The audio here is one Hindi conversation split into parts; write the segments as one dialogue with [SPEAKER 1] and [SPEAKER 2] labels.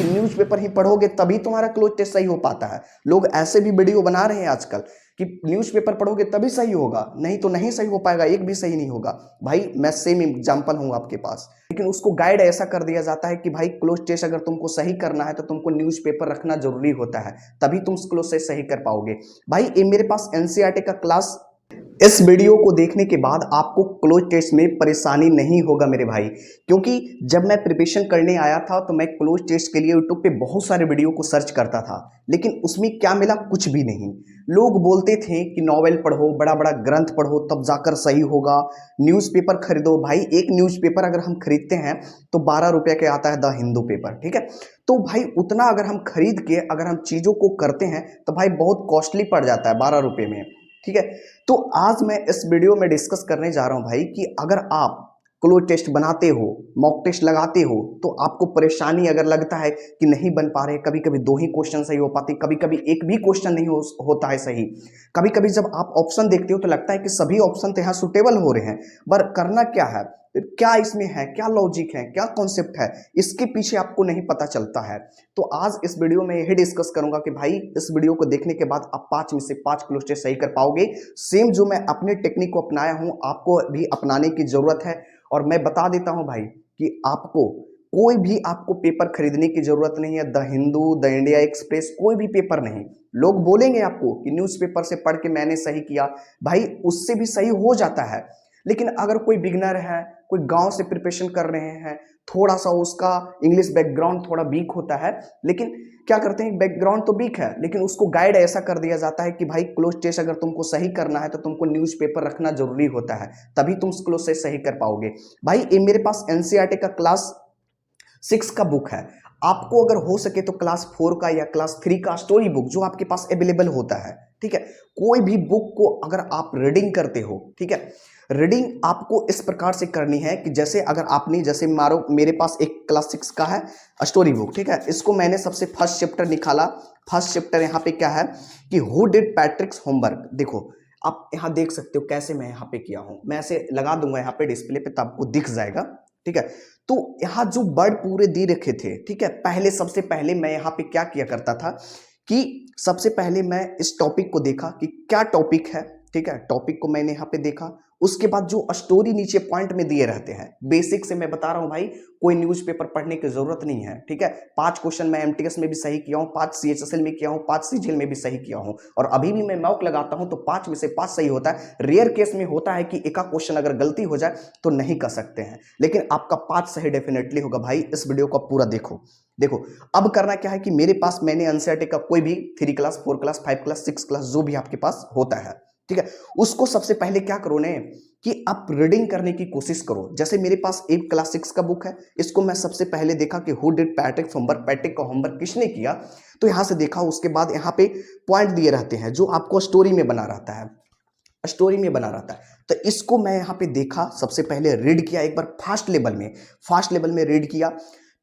[SPEAKER 1] न्यूज़पेपर ही पढ़ोगे तभी तुम्हारा क्लोज टेस्ट सही हो पाता है। लोग ऐसे भी वीडियो बना रहे हैं आजकल कि न्यूज़पेपर पढ़ोगे तभी सही होगा, नहीं तो नहीं सही हो पाएगा, एक भी सही नहीं होगा। भाई मैं सेम एग्जांपल हूं आपके पास, लेकिन उसको गाइड ऐसा कर दिया जाता है कि भाई क्लोज टेस्ट अगर तुमको सही करना है तो तुमको न्यूज़पेपर रखना जरूरी होता है, तभी तुम क्लोज टेस्ट सही कर पाओगे। भाई ये मेरे पास एनसीईआरटी का क्लास, इस वीडियो को देखने के बाद आपको क्लोज टेस्ट में परेशानी नहीं होगा मेरे भाई, क्योंकि जब मैं प्रिपरेशन करने आया था तो मैं क्लोज टेस्ट के लिए यूट्यूब पे बहुत सारे वीडियो को सर्च करता था, लेकिन उसमें क्या मिला, कुछ भी नहीं। लोग बोलते थे कि नॉवेल पढ़ो, बड़ा बड़ा ग्रंथ पढ़ो तब जाकर सही होगा, न्यूज़पेपर खरीदो। भाई एक न्यूज़पेपर अगर हम खरीदते हैं तो 12 रुपये के आता है द हिंदू पेपर, ठीक है। तो भाई उतना अगर हम खरीद के अगर हम चीज़ों को करते हैं तो भाई बहुत कॉस्टली पड़ जाता है 12 रुपये में, ठीक है। तो आज मैं इस वीडियो में डिस्कस करने जा रहा हूं भाई कि अगर आप क्लोज टेस्ट बनाते हो, मॉक टेस्ट लगाते हो, तो आपको परेशानी अगर लगता है कि नहीं बन पा रहे, कभी कभी 2 ही क्वेश्चन सही हो पाते, कभी कभी एक भी क्वेश्चन नहीं होता है सही, कभी कभी जब आप ऑप्शन देखते हो तो लगता है कि सभी ऑप्शन तो यहाँ सुटेबल हो रहे हैं, पर करना क्या है, क्या इसमें है, क्या लॉजिक है, क्या कॉन्सेप्ट है, इसके पीछे आपको नहीं पता चलता है। तो आज इस वीडियो में यही डिस्कस करूंगा कि भाई इस वीडियो को देखने के बाद आप 5 में से 5 क्लोज टेस्ट सही कर पाओगे। सेम जो मैं अपने टेक्निक को अपनाया हूं आपको भी अपनाने की जरूरत है। और मैं बता देता हूं भाई कि आपको कोई भी आपको पेपर खरीदने की जरूरत नहीं है, the Hindu, the India express, कोई भी पेपर नहीं। लोग बोलेंगे आपको कि न्यूज़पेपर से पढ़ के मैंने सही किया, भाई उससे भी सही हो जाता है। लेकिन अगर कोई बिगनर है, कोई गांव से प्रिपरेशन कर रहे हैं, थोड़ा सा उसका इंग्लिश बैकग्राउंड थोड़ा वीक होता है, लेकिन क्या करते हैं, बैकग्राउंड तो वीक है लेकिन उसको गाइड ऐसा कर दिया जाता है कि भाई क्लोज टेस्ट अगर तुमको सही करना है तो तुमको न्यूज़पेपर रखना जरूरी होता है, तभी तुम क्लोज टेस्ट सही कर पाओगे। भाई ये मेरे पास एनसीईआरटी का क्लास 6 का बुक है। आपको अगर हो सके तो क्लास 4 का या क्लास 3 का स्टोरी बुक जो आपके पास अवेलेबल होता है, ठीक है। कोई भी बुक को अगर आप रीडिंग करते हो, ठीक है, रीडिंग आपको इस प्रकार से करनी है कि जैसे अगर आपने, जैसे मारो मेरे पास एक क्लास 6 का है स्टोरी बुक, ठीक है, इसको मैंने सबसे फर्स्ट चैप्टर निकाला। फर्स्ट चैप्टर यहाँ पे क्या है कि हु डिड पैट्रिक्स होमवर्क। देखो आप यहाँ देख सकते हो कैसे मैं यहाँ पे किया हूँ, मैं ऐसे लगा दूंगा यहाँ पे डिस्प्ले पे तो आपको दिख जाएगा, ठीक है। तो यहाँ जो वर्ड पूरे दे रखे थे, ठीक है, पहले सबसे पहले मैं यहाँ पे क्या किया करता था कि सबसे पहले मैं इस टॉपिक को देखा कि क्या टॉपिक है, ठीक है, टॉपिक को मैंने यहाँ पे देखा। उसके बाद जो स्टोरी नीचे पॉइंट में दिए रहते हैं, बेसिक से मैं बता रहा हूँ भाई, कोई न्यूज़पेपर पढ़ने की जरूरत नहीं है, ठीक है। 5 क्वेश्चन मैं एमटीएस में भी सही किया हूँ, 5 सीएचएसएल में किया हूँ, 5 सीजीएल में भी सही किया हूँ, और अभी भी मैं मॉक लगाता हूँ तो 5 में से 5 सही होता है। रेयर केस में होता है कि एक क्वेश्चन अगर गलती हो जाए तो नहीं कर सकते हैं, लेकिन आपका 5 सही डेफिनेटली होगा। भाई इस वीडियो को पूरा देखो। देखो अब करना क्या है कि मेरे पास मैंने एनसीईआरटी का कोई भी 3 क्लास, 4 क्लास, 5 क्लास, 6 क्लास जो भी आपके पास होता है, ठीक है, उसको सबसे पहले क्या करो ने कि आप रीडिंग करने की कोशिश करो। जैसे मेरे पास एक क्लास 6 का बुक है, इसको मैं सबसे पहले देखा कि who did Patrick homework, Patrick का होमवर्क किसने किया, तो यहां से देखा। उसके बाद यहाँ पे पॉइंट दिए रहते हैं जो आपको स्टोरी में बना रहता है, स्टोरी में बना रहता है, तो इसको मैं यहाँ पे देखा, सबसे पहले रीड किया एक बार फास्ट लेवल में रीड किया।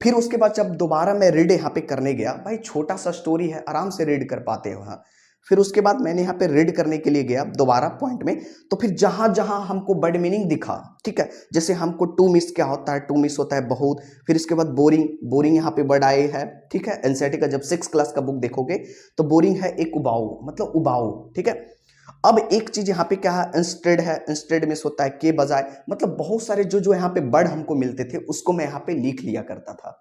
[SPEAKER 1] फिर उसके बाद जब दोबारा मैं रीड यहाँ पे करने गया, भाई छोटा सा स्टोरी है, आराम से रीड कर पाते हो। हाँ, फिर उसके बाद मैंने यहाँ पे रीड करने के लिए गया दोबारा पॉइंट में, तो फिर जहां जहां हमको वर्ड मीनिंग दिखा, ठीक है, जैसे हमको टू मिस क्या होता है, टू मिस होता है बहुत। फिर इसके बाद बोरिंग यहाँ पे वर्ड आए है, ठीक है। एनसीईआरटी का जब 6 क्लास का बुक देखोगे तो बोरिंग है एक उबाऊ, मतलब उबाऊ, ठीक है। अब एक चीज यहाँ पे क्या है, इंस्टेड है, इंस्टेड मिस होता है के बजाय, मतलब बहुत सारे जो यहाँ पे वर्ड हमको मिलते थे उसको मैं यहाँ पे लिख लिया करता था,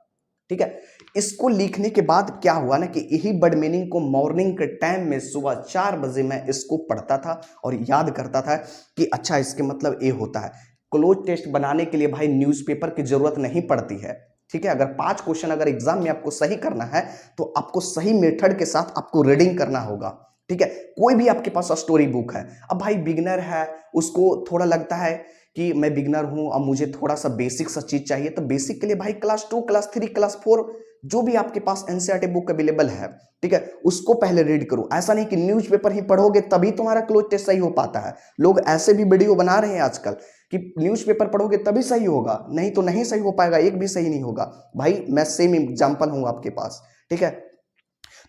[SPEAKER 1] ठीक है। इसको लिखने के बाद क्या हुआ ना कि यही वर्ड मीनिंग को मॉर्निंग के टाइम में सुबह 4 बजे मैं इसको पढ़ता था और याद करता था कि अच्छा इसके मतलब ये होता है। क्लोज टेस्ट बनाने के लिए भाई न्यूज़पेपर की जरूरत नहीं पड़ती है, ठीक है। अगर 5 क्वेश्चन अगर एग्जाम में आपको सही करना है तो आपको सही मेथड के साथ आपको रीडिंग करना होगा, ठीक है। कोई भी आपके पास स्टोरी बुक है, अब भाई बिगनर है, उसको थोड़ा लगता है कि मैं बिगनर हूं, अब मुझे थोड़ा सा बेसिक सा चीज चाहिए, तो बेसिक के लिए भाई क्लास 2, क्लास 3, क्लास 4 जो भी आपके पास एनसीईआरटी बुक अवेलेबल है, ठीक है, उसको पहले रीड करो। ऐसा नहीं कि न्यूज़पेपर ही पढ़ोगे तभी तुम्हारा क्लोज टेस्ट सही हो पाता है। लोग ऐसे भी वीडियो बना रहे हैं आजकल कि न्यूज़पेपर पढ़ोगे तभी सही होगा, नहीं तो नहीं सही हो पाएगा, एक भी सही नहीं होगा। भाई मैं सेम एग्जांपल हूं आपके पास, ठीक है।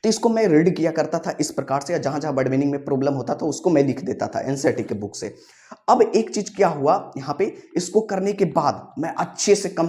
[SPEAKER 1] तो इसको मैं रीड किया करता था इस प्रकार से, जहां जहां वर्ड मीनिंग में प्रॉब्लम होता था उसको मैं लिख देता था एनसीईआरटी के बुक से। अब एक चीज क्या हुआ यहाँ पे, इसको करने के बाद मैं अच्छे से कम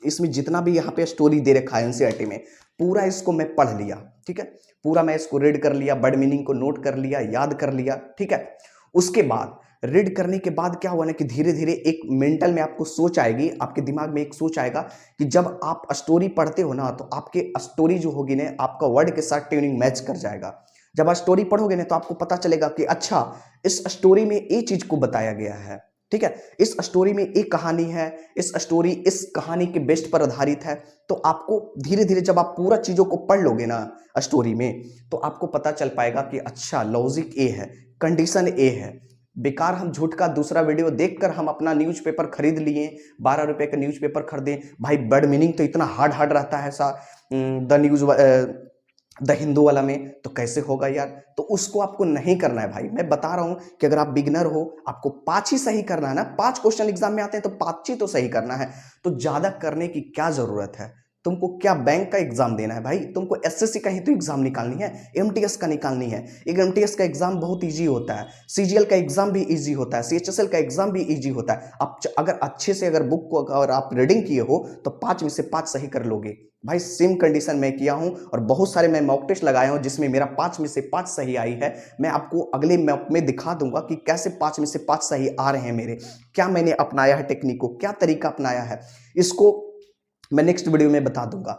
[SPEAKER 1] इसमें जितना भी यहाँ पे स्टोरी दे रखा है एनसीईआरटी में, पूरा इसको मैं पढ़ लिया। ठीक है, पूरा मैं इसको रीड कर लिया, वर्ड मीनिंग को नोट कर लिया, याद कर लिया। ठीक है, उसके बाद रीड करने के बाद क्या हुआ ना कि धीरे धीरे एक मेंटल में आपको सोच आएगी, आपके दिमाग में एक सोच आएगा कि जब आप स्टोरी पढ़ते हो ना तो आपके स्टोरी जो होगी ना आपका वर्ड के साथ ट्यूनिंग मैच कर जाएगा। जब आप स्टोरी पढ़ोगे ना तो आपको पता चलेगा कि अच्छा इस स्टोरी में ये चीज को बताया गया है। ठीक है, इस स्टोरी में एक कहानी है, इस स्टोरी इस कहानी के बेस्ट पर आधारित है। तो आपको धीरे धीरे जब आप पूरा चीजों को पढ़ लोगे ना स्टोरी में, तो आपको पता चल पाएगा कि अच्छा लॉजिक ए है, कंडीशन ए है। बेकार हम झूठ का दूसरा वीडियो देखकर हम अपना न्यूज़पेपर खरीद लिए, 12 रुपए का न्यूज़पेपर खरीदे भाई, वर्ड मीनिंग तो इतना हार्ड रहता है सा द हिंदू वाला में, तो कैसे होगा यार। तो उसको आपको नहीं करना है भाई। मैं बता रहा हूं कि अगर आप बिगिनर हो, आपको 5 ही सही करना है ना, 5 क्वेश्चन एग्जाम में आते हैं तो 5 ही तो सही करना है। तो ज्यादा करने की क्या जरूरत है। तुमको क्या बैंक का एग्जाम देना है भाई, तुमको एसएससी का ही तो एग्जाम निकालनी है, एमटीएस का निकालनी है। एक एमटीएस का एग्जाम बहुत इजी होता है, सीजीएल का एग्जाम भी इजी होता है, सीएचएसएल का एग्जाम भी इजी होता है। आप अगर अच्छे से अगर बुक को अगर आप रीडिंग किए हो तो 5 में से 5 सही कर लोगे भाई। सेम कंडीशन मैं किया हूं और बहुत सारे मैं मॉक टेस्ट लगाया हूं जिसमें मेरा 5 में से 5 सही आई है। मैं आपको अगले मॉक में दिखा दूंगा कि कैसे 5 में से 5 सही आ रहे हैं मेरे, क्या मैंने अपनाया है टेक्निक को, क्या तरीका अपनाया है, इसको मैं नेक्स्ट वीडियो में बता दूंगा।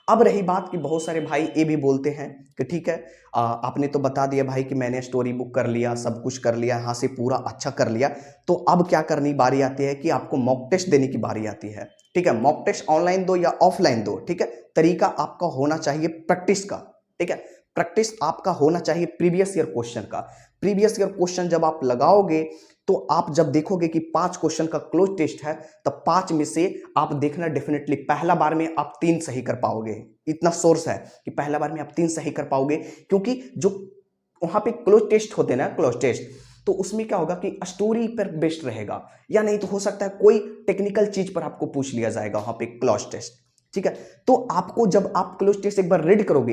[SPEAKER 1] अब रही बात कि बहुत सारे भाई ये भी बोलते हैं कि ठीक है आपने तो बता दिया भाई कि मैंने स्टोरी बुक कर लिया, सब कुछ कर लिया, यहाँ से पूरा अच्छा कर लिया, तो अब क्या करनी बारी आती है कि आपको मॉक टेस्ट देने की बारी आती है। ठीक है, मॉक टेस्ट ऑनलाइन दो या ऑफलाइन दो। ठीक है, तरीका आपका होना चाहिए प्रैक्टिस का। ठीक है, प्रैक्टिस आपका होना चाहिए प्रीवियस ईयर क्वेश्चन का। प्रीवियस ईयर क्वेश्चन जब आप लगाओगे तो आप जब देखोगे कि 5 क्वेश्चन का क्लोज टेस्ट है, तब 5 में से आप देखना डेफिनेटली पहला बार में आप 3 सही कर पाओगे। इतना सोर्स है कि पहला बार में आप 3 सही कर पाओगे, क्योंकि जो वहां पे क्लोज टेस्ट होते हैं ना, क्लोज टेस्ट, तो उसमें क्या होगा कि स्टोरी पर बेस्ड रहेगा, या नहीं तो हो सकता है कोई टेक्निकल चीज पर आपको पूछ लिया जाएगा वहां पे क्लोज टेस्ट। ठीक है, तो आपको जब आप क्लोज टेस्ट एक बार रीड करोगे,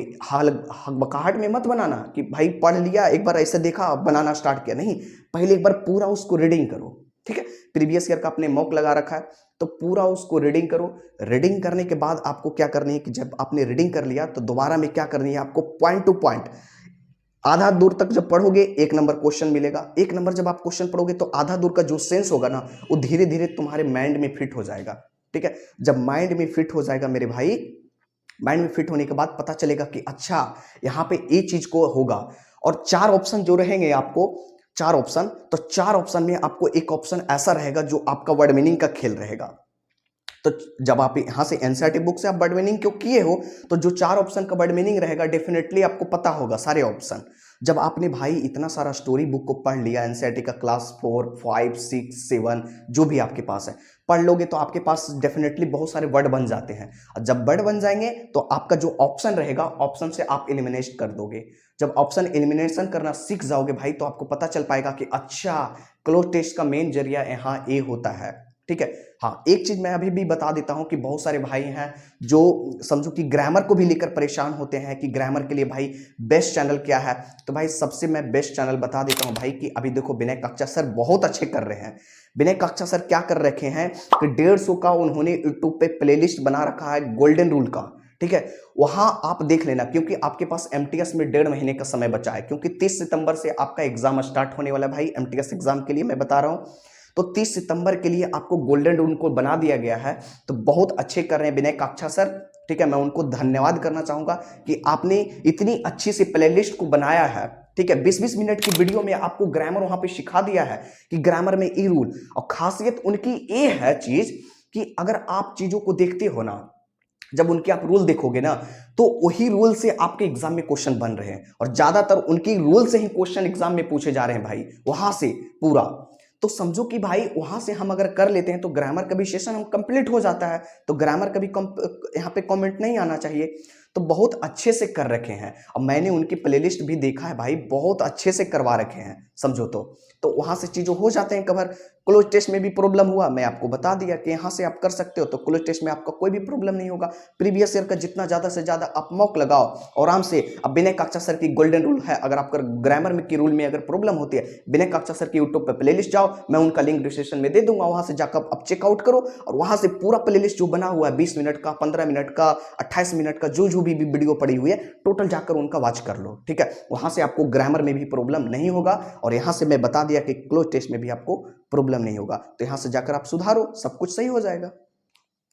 [SPEAKER 1] बकाहट में मत बनाना कि भाई पढ़ लिया एक बार ऐसे देखा बनाना स्टार्ट किया, नहीं, पहले एक बार पूरा उसको रीडिंग करो। ठीक है, प्रीवियस ईयर का आपने मॉक लगा रखा है तो पूरा उसको रीडिंग करो। रीडिंग करने के बाद आपको क्या करनी है कि जब आपने रीडिंग कर लिया तो दोबारा में क्या करनी है आपको, पॉइंट टू पॉइंट आधा दूर तक जब पढ़ोगे 1 नंबर क्वेश्चन मिलेगा। 1 नंबर जब आप क्वेश्चन पढ़ोगे तो आधा दूर का जो सेंस होगा ना वो धीरे धीरे तुम्हारे माइंड में फिट हो जाएगा। ठीक है, जब माइंड में फिट हो जाएगा मेरे भाई, माइंड में फिट होने के बाद पता चलेगा कि अच्छा यहाँ पे ये चीज को होगा। और 4 ऑप्शन जो रहेंगे आपको, 4 ऑप्शन, तो 4 ऑप्शन में आपको एक ऑप्शन ऐसा रहेगा जो आपका वर्ड मीनिंग का खेल रहेगा। तो जब आप यहां से एनसीईआरटी बुक से आप वर्ड मीनिंग क्यों किए हो, तो जो 4 ऑप्शन का वर्ड मीनिंग रहेगा डेफिनेटली आपको पता होगा सारे ऑप्शन। जब आपने भाई इतना सारा स्टोरी बुक को पढ़ लिया, एनसीईआरटी का क्लास 4, 5, 6, 7 जो भी आपके पास है पढ़ लोगे तो आपके पास डेफिनेटली बहुत सारे वर्ड बन जाते हैं। और जब वर्ड बन जाएंगे तो आपका जो ऑप्शन रहेगा, ऑप्शन से आप एलिमिनेट कर दोगे। जब ऑप्शन एलिमिनेशन करना सीख जाओगे भाई तो आपको पता चल पाएगा कि अच्छा क्लोज टेस्ट का मेन जरिया यहाँ ए होता है। ठीक है, हाँ एक चीज मैं अभी भी बता देता हूं कि बहुत सारे भाई हैं जो समझो कि ग्रामर को भी लेकर परेशान होते हैं कि ग्रामर के लिए भाई बेस्ट चैनल क्या है। तो भाई सबसे मैं बेस्ट चैनल बता देता हूं भाई कि अभी देखो विनय कक्षा सर बहुत अच्छे कर रहे हैं। विनय कक्षा सर क्या कर रखे हैं कि 150 का उन्होंने यूट्यूब पे प्लेलिस्ट बना रखा है गोल्डन रूल का। ठीक है, वहां आप देख लेना, क्योंकि आपके पास एमटीएस में 1.5 महीने का समय बचा है, क्योंकि 30 सितंबर से आपका एग्जाम स्टार्ट होने वाला है भाई। एमटीएस एग्जाम के लिए मैं बता रहा हूं, तो 30 सितंबर के लिए आपको गोल्डन रूल को बना दिया गया है। तो बहुत अच्छे कर रहे हैं विनय कक्षा सर। ठीक है, मैं उनको धन्यवाद करना चाहूंगा कि आपने इतनी अच्छी सी प्लेलिस्ट को बनाया है। ठीक है, 20-20 मिनट की वीडियो में आपको ग्रामर वहां पे सिखा दिया है कि ग्रामर में ई रूल, और खासियत उनकी ये है चीज कि अगर आप चीजों को देखते हो ना, जब उनके आप रूल देखोगे ना तो वही रूल से आपके एग्जाम में क्वेश्चन बन रहे हैं, और ज्यादातर उनकी रूल से ही क्वेश्चन एग्जाम में पूछे जा रहे हैं भाई, वहां से पूरा। तो समझो कि भाई वहां से हम अगर कर लेते हैं तो ग्रामर का भी सेशन हम कंप्लीट हो जाता है, तो ग्रामर का भी यहाँ पे कमेंट नहीं आना चाहिए। तो बहुत अच्छे से कर रखे हैं। अब मैंने उनकी प्लेलिस्ट भी देखा है भाई, बहुत अच्छे से करवा रखे हैं, समझो तो वहां से चीज़ें हो जाते हैं कवर। क्लोज टेस्ट में भी प्रॉब्लम हुआ, मैं आपको बता दिया कि यहाँ से आप कर सकते हो, तो क्लोज टेस्ट में आपका कोई भी प्रॉब्लम नहीं होगा। प्रीवियस ईयर का जितना ज़्यादा से ज़्यादा आप मॉक लगाओ आराम से। अब विनय काक्चा सर की गोल्डन रूल है, अगर आपका ग्रामर में की रूल में अगर प्रॉब्लम होती है, विनय काक्चा सर की यूट्यूब पर प्लेलिस्ट जाओ, मैं उनका लिंक डिस्क्रिप्शन में दे दूंगा, वहां से जाकर आप चेकआउट करो और वहां से पूरा प्लेलिस्ट जो बना हुआ है 20 मिनट का, 15 मिनट का, 28 मिनट का, जो भी वीडियो पड़ी हुई है टोटल जाकर उनका वॉच कर लो, ठीक है। वहां से आपको ग्रामर में भी प्रॉब्लम नहीं होगा और यहां से मैं बता दिया कि क्लोज टेस्ट में भी आपको प्रॉब्लम नहीं होगा, तो यहां से जाकर आप सुधारो, सब कुछ सही हो जाएगा।